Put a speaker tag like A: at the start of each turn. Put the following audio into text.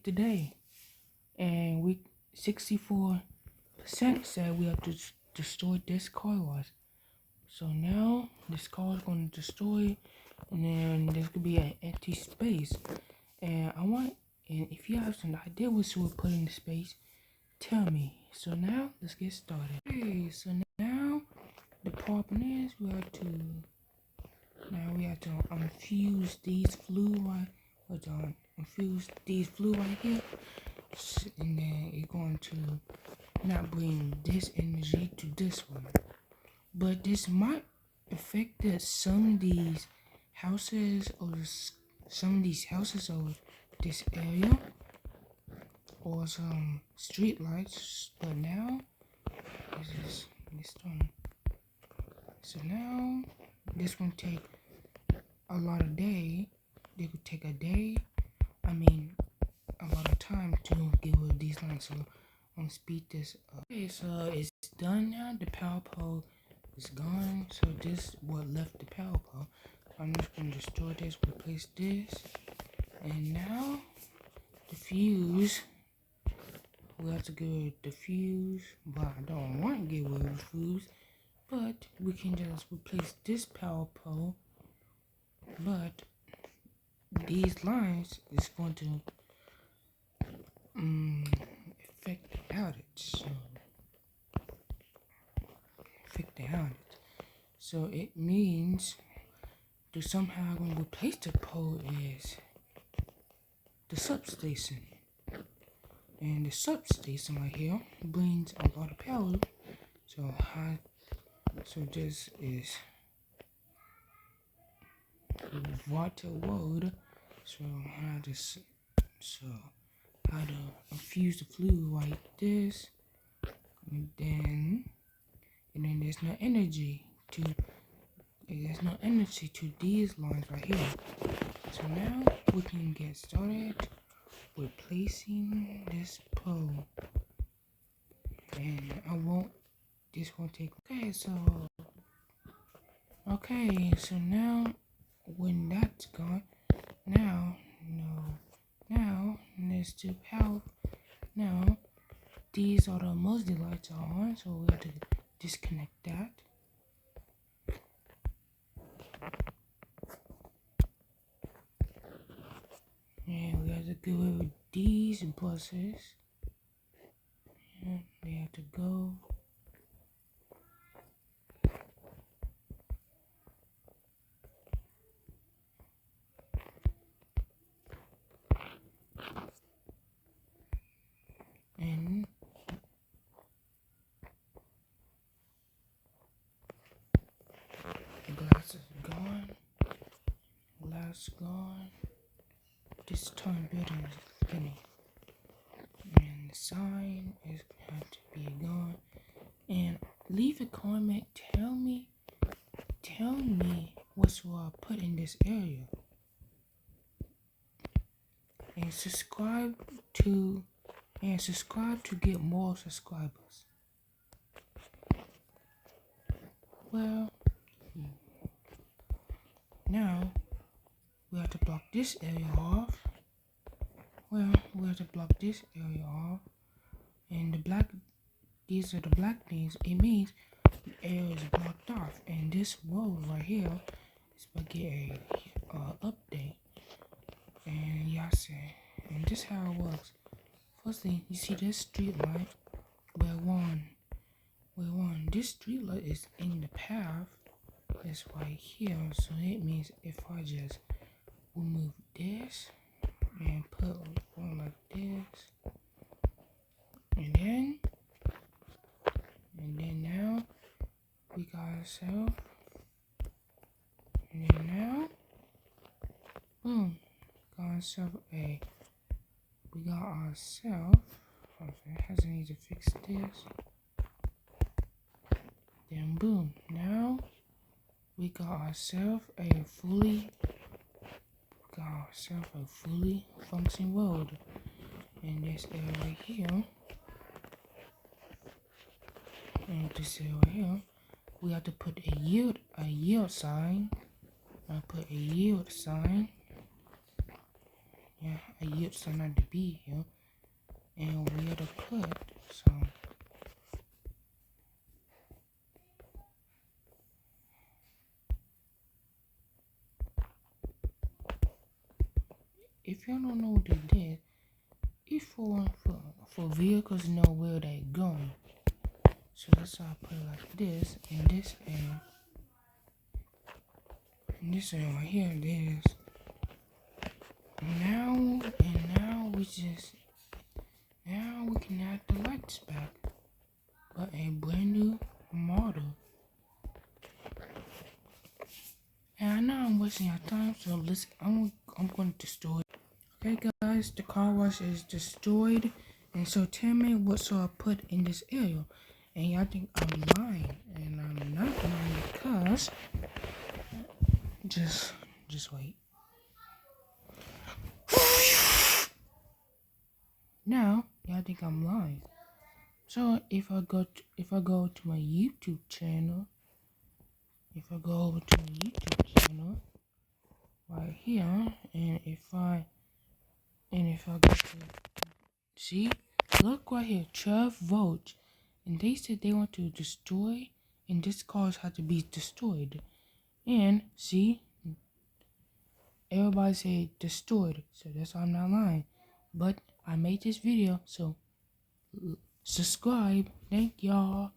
A: today, and we 64% said we have to destroy this car wash. So now this car is going to destroy, and then there's gonna be an empty space. And if you have some idea what you would put in the space, tell me. So now let's get started. Okay, so now the problem is we have to infuse these fluid right here, and then it's going to not bring this energy to this one. But this might affect some of these houses or this area or some street lights. But now this one. So now this will take a lot of day. They could take a day. I mean, a lot of time to get rid of these lines. So I'm gonna speed this up. Okay, so it's done now. The power pole is gone. So this is what left the power pole. I'm just gonna destroy this, replace this, and now the fuse. We have to get rid of the fuse, but I don't want to get rid of the fuse. But we can just replace this power pole. But these lines is going to affect the outage. So it means to somehow going to replace the pole is the substation. And the substation right here brings a lot of power. So this is water road. So how to infuse the fluid like this, and then there's no energy to these lines right here. So now we can get started replacing this pole, and this won't take. Okay, so now when that's gone, now there's the power. Now these are the multi lights are on, so we have to disconnect that. And we have to get rid of these buses. And they have to go. And the glass is gone. This time building is finished. And the sign is have to be gone. And leave a comment. Tell me what will I put in this area. And subscribe to get more subscribers. Well, now we have to block this area off. And these are the black things. It means the area is blocked off, and this road right here is about to get a update. And y'all say, and this is how it works. First thing, you see this street light? This street light is in the path. It's right here, so it means if I just remove this and put one like this, and then now we got ourselves, and then now, boom, we got ourselves. It hasn't need to fix this. Then boom, now we got ourselves a fully functioning road. And this area right here, and this area right here, we have to put a yield sign. I put a yield sign. yeah, I used to not to be here and where to put. So if y'all don't know what it is, it's for vehicles know where they're going. So that's how I put it like this, and this end. And this end right here, it is. Now we can add the lights back, but a brand new model. And I know I'm wasting your time, so I'm going to destroy it. Okay guys, the car wash is destroyed, and so tell me what should I put in this area. And y'all think I'm lying, and I'm not lying because just wait. Now y'all think I'm lying. So if I go to my YouTube channel, if I go over to my YouTube channel right here, and if I go to see, look right here, 12 votes, and they said they want to destroy, and this cars had to be destroyed. And see, everybody say destroyed, so that's why I'm not lying. But I made this video, so subscribe. Thank y'all.